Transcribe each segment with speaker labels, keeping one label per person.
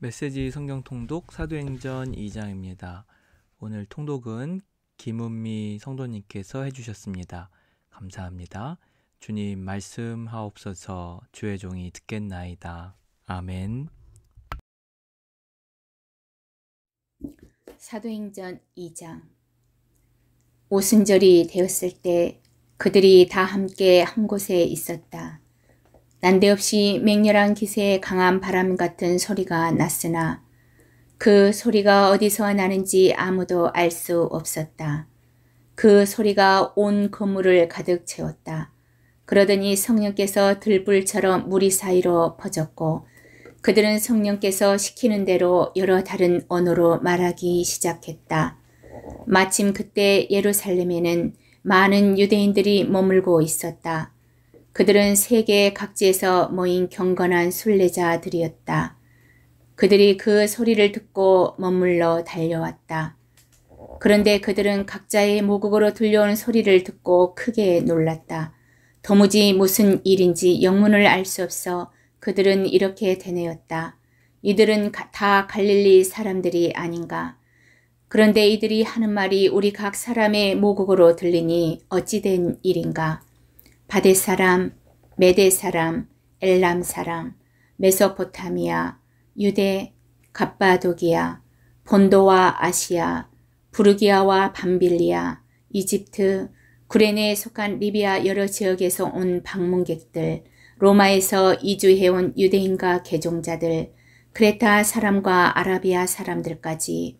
Speaker 1: 메시지 성경 통독 사도행전 2장입니다. 오늘 통독은 김은미 성도님께서 해주셨습니다. 감사합니다. 주님 말씀하옵소서. 주의 종이 듣겠나이다. 아멘.
Speaker 2: 사도행전 2장. 오순절이 되었을 때 그들이 다 함께 한 곳에 있었다. 난데없이 맹렬한 기세에 강한 바람 같은 소리가 났으나 그 소리가 어디서 나는지 아무도 알 수 없었다. 그 소리가 온 건물을 가득 채웠다. 그러더니 성령께서 들불처럼 무리 사이로 퍼졌고 그들은 성령께서 시키는 대로 여러 다른 언어로 말하기 시작했다. 마침 그때 예루살렘에는 많은 유대인들이 머물고 있었다. 그들은 세계 각지에서 모인 경건한 순례자들이었다. 그들이 그 소리를 듣고 머물러 달려왔다. 그런데 그들은 각자의 모국어로 들려오는 소리를 듣고 크게 놀랐다. 도무지 무슨 일인지 영문을 알 수 없어 그들은 이렇게 되뇌었다. 이들은 다 갈릴리 사람들이 아닌가. 그런데 이들이 하는 말이 우리 각 사람의 모국어로 들리니 어찌 된 일인가. 바데 사람, 메데 사람, 엘람 사람, 메소포타미아, 유대, 갑바도기아, 본도와 아시아, 부르기아와 밤빌리아, 이집트, 구레네에 속한 리비아 여러 지역에서 온 방문객들, 로마에서 이주해온 유대인과 개종자들, 크레타 사람과 아라비아 사람들까지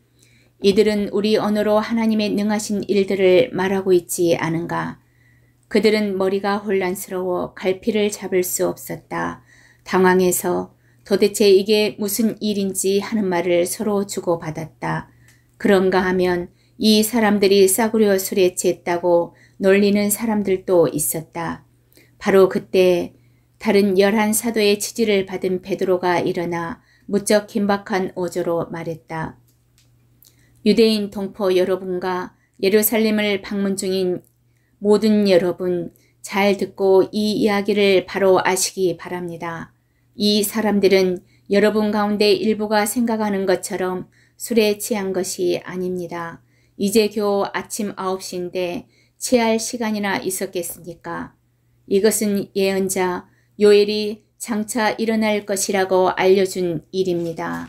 Speaker 2: 이들은 우리 언어로 하나님의 능하신 일들을 말하고 있지 않은가. 그들은 머리가 혼란스러워 갈피를 잡을 수 없었다. 당황해서 도대체 이게 무슨 일인지 하는 말을 서로 주고받았다. 그런가 하면 이 사람들이 싸구려 술에 취했다고 놀리는 사람들도 있었다. 바로 그때 다른 11사도의 지지를 받은 베드로가 일어나 무척 긴박한 어조로 말했다. 유대인 동포 여러분과 예루살렘을 방문 중인 모든 여러분, 잘 듣고 이 이야기를 바로 아시기 바랍니다. 이 사람들은 여러분 가운데 일부가 생각하는 것처럼 술에 취한 것이 아닙니다. 이제 겨우 아침 9시인데 취할 시간이나 있었겠습니까? 이것은 예언자 요엘이 장차 일어날 것이라고 알려준 일입니다.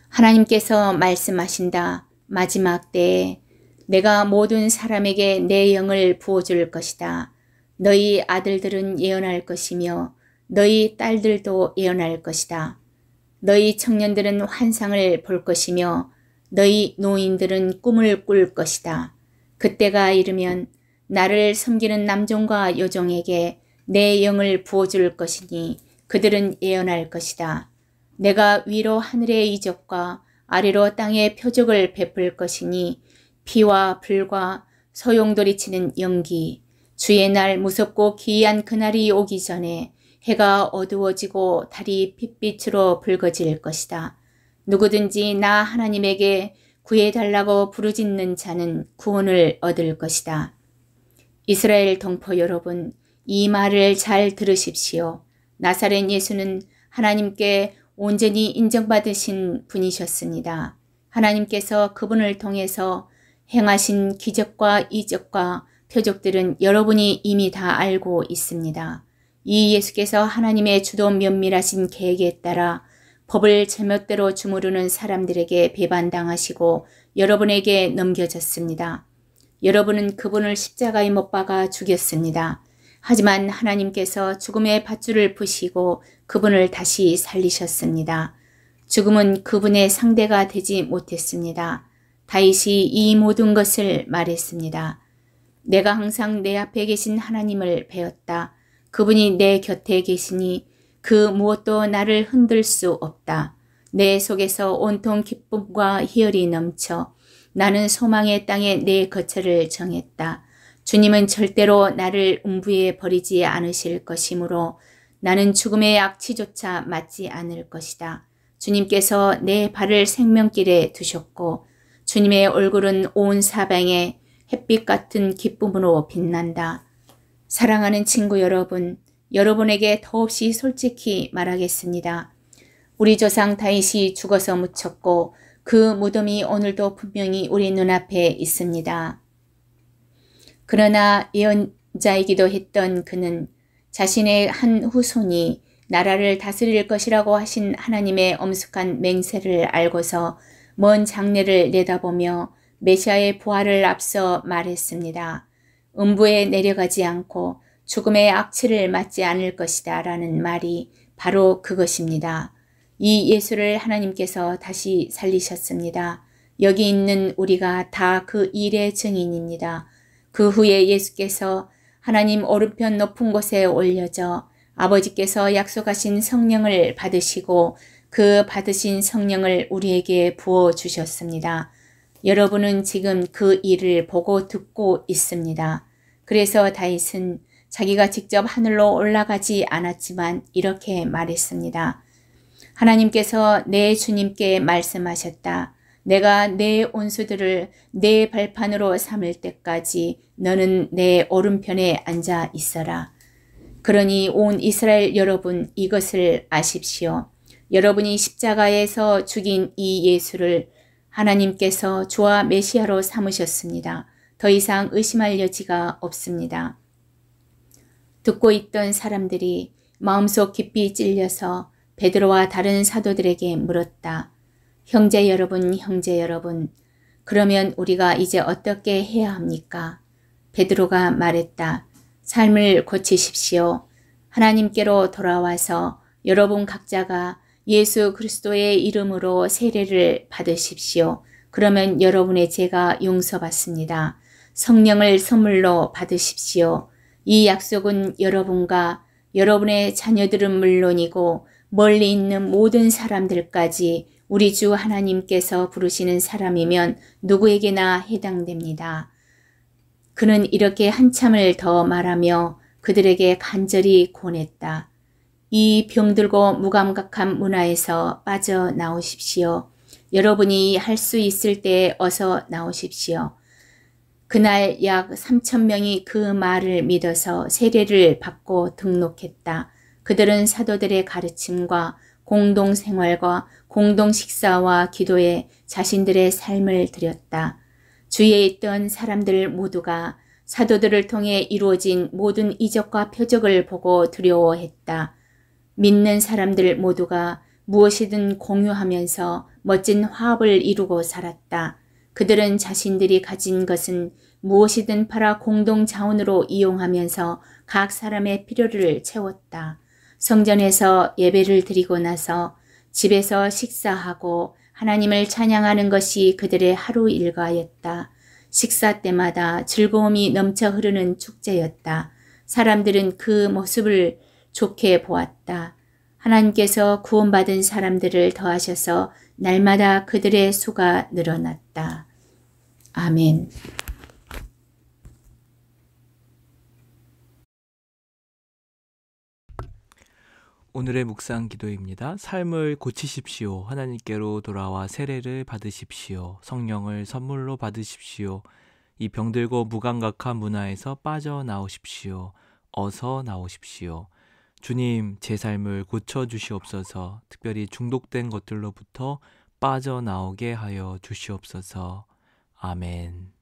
Speaker 2: 하나님께서 말씀하신다. 마지막 때에 내가 모든 사람에게 내 영을 부어줄 것이다. 너희 아들들은 예언할 것이며 너희 딸들도 예언할 것이다. 너희 청년들은 환상을 볼 것이며 너희 노인들은 꿈을 꿀 것이다. 그때가 이르면 나를 섬기는 남종과 여종에게 내 영을 부어줄 것이니 그들은 예언할 것이다. 내가 위로 하늘의 이적과 아래로 땅의 표적을 베풀 것이니 피와 불과 소용돌이치는 연기, 주의 날 무섭고 기이한 그날이 오기 전에 해가 어두워지고 달이 핏빛으로 붉어질 것이다. 누구든지 나 하나님에게 구해달라고 부르짖는 자는 구원을 얻을 것이다. 이스라엘 동포 여러분, 이 말을 잘 들으십시오. 나사렛 예수는 하나님께 온전히 인정받으신 분이셨습니다. 하나님께서 그분을 통해서 행하신 기적과 이적과 표적들은 여러분이 이미 다 알고 있습니다. 이 예수께서 하나님의 주도 면밀하신 계획에 따라 법을 제멋대로 주무르는 사람들에게 배반당하시고 여러분에게 넘겨졌습니다. 여러분은 그분을 십자가에 못 박아 죽였습니다. 하지만 하나님께서 죽음의 밧줄을 푸시고 그분을 다시 살리셨습니다. 죽음은 그분의 상대가 되지 못했습니다. 다윗이 이 모든 것을 말했습니다. 내가 항상 내 앞에 계신 하나님을 배웠다. 그분이 내 곁에 계시니 그 무엇도 나를 흔들 수 없다. 내 속에서 온통 기쁨과 희열이 넘쳐 나는 소망의 땅에 내 거처를 정했다. 주님은 절대로 나를 음부에 버리지 않으실 것이므로 나는 죽음의 악취조차 맞지 않을 것이다. 주님께서 내 발을 생명길에 두셨고 주님의 얼굴은 온 사방에 햇빛 같은 기쁨으로 빛난다. 사랑하는 친구 여러분, 여러분에게 더없이 솔직히 말하겠습니다. 우리 조상 다윗이 죽어서 묻혔고 그 무덤이 오늘도 분명히 우리 눈앞에 있습니다. 그러나 예언자이기도 했던 그는 자신의 한 후손이 나라를 다스릴 것이라고 하신 하나님의 엄숙한 맹세를 알고서 먼 장래를 내다보며 메시아의 부활을 앞서 말했습니다. 음부에 내려가지 않고 죽음의 악취를 맡지 않을 것이다 라는 말이 바로 그것입니다. 이 예수를 하나님께서 다시 살리셨습니다. 여기 있는 우리가 다 그 일의 증인입니다. 그 후에 예수께서 하나님 오른편 높은 곳에 올려져 아버지께서 약속하신 성령을 받으시고 그 받으신 성령을 우리에게 부어주셨습니다. 여러분은 지금 그 일을 보고 듣고 있습니다. 그래서 다윗은 자기가 직접 하늘로 올라가지 않았지만 이렇게 말했습니다. 하나님께서 내 주님께 말씀하셨다. 내가 내 온수들을 내 발판으로 삼을 때까지 너는 내 오른편에 앉아 있어라. 그러니 온 이스라엘 여러분 이것을 아십시오. 여러분이 십자가에서 죽인 이 예수를 하나님께서 주와 메시아로 삼으셨습니다. 더 이상 의심할 여지가 없습니다. 듣고 있던 사람들이 마음속 깊이 찔려서 베드로와 다른 사도들에게 물었다. 형제 여러분, 형제 여러분, 그러면 우리가 이제 어떻게 해야 합니까? 베드로가 말했다. 삶을 고치십시오. 하나님께로 돌아와서 여러분 각자가 예수 그리스도의 이름으로 세례를 받으십시오. 그러면 여러분의 죄가 용서받습니다. 성령을 선물로 받으십시오. 이 약속은 여러분과 여러분의 자녀들은 물론이고 멀리 있는 모든 사람들까지 우리 주 하나님께서 부르시는 사람이면 누구에게나 해당됩니다. 그는 이렇게 한참을 더 말하며 그들에게 간절히 권했다. 이 병들고 무감각한 문화에서 빠져나오십시오. 여러분이 할 수 있을 때 어서 나오십시오. 그날 약 3,000명이 그 말을 믿어서 세례를 받고 등록했다. 그들은 사도들의 가르침과 공동생활과 공동식사와 기도에 자신들의 삶을 드렸다. 주위에 있던 사람들 모두가 사도들을 통해 이루어진 모든 이적과 표적을 보고 두려워했다. 믿는 사람들 모두가 무엇이든 공유하면서 멋진 화합을 이루고 살았다. 그들은 자신들이 가진 것은 무엇이든 팔아 공동 자원으로 이용하면서 각 사람의 필요를 채웠다. 성전에서 예배를 드리고 나서 집에서 식사하고 하나님을 찬양하는 것이 그들의 하루 일과였다. 식사 때마다 즐거움이 넘쳐 흐르는 축제였다. 사람들은 그 모습을 좋게 보았다. 하나님께서 구원받은 사람들을 더하셔서 날마다 그들의 수가 늘어났다. 아멘.
Speaker 1: 오늘의 묵상 기도입니다. 삶을 고치십시오. 하나님께로 돌아와 세례를 받으십시오. 성령을 선물로 받으십시오. 이 병들고 무감각한 문화에서 빠져나오십시오. 어서 나오십시오. 주님, 제 삶을 고쳐주시옵소서. 특별히 중독된 것들로부터 빠져나오게 하여 주시옵소서. 아멘.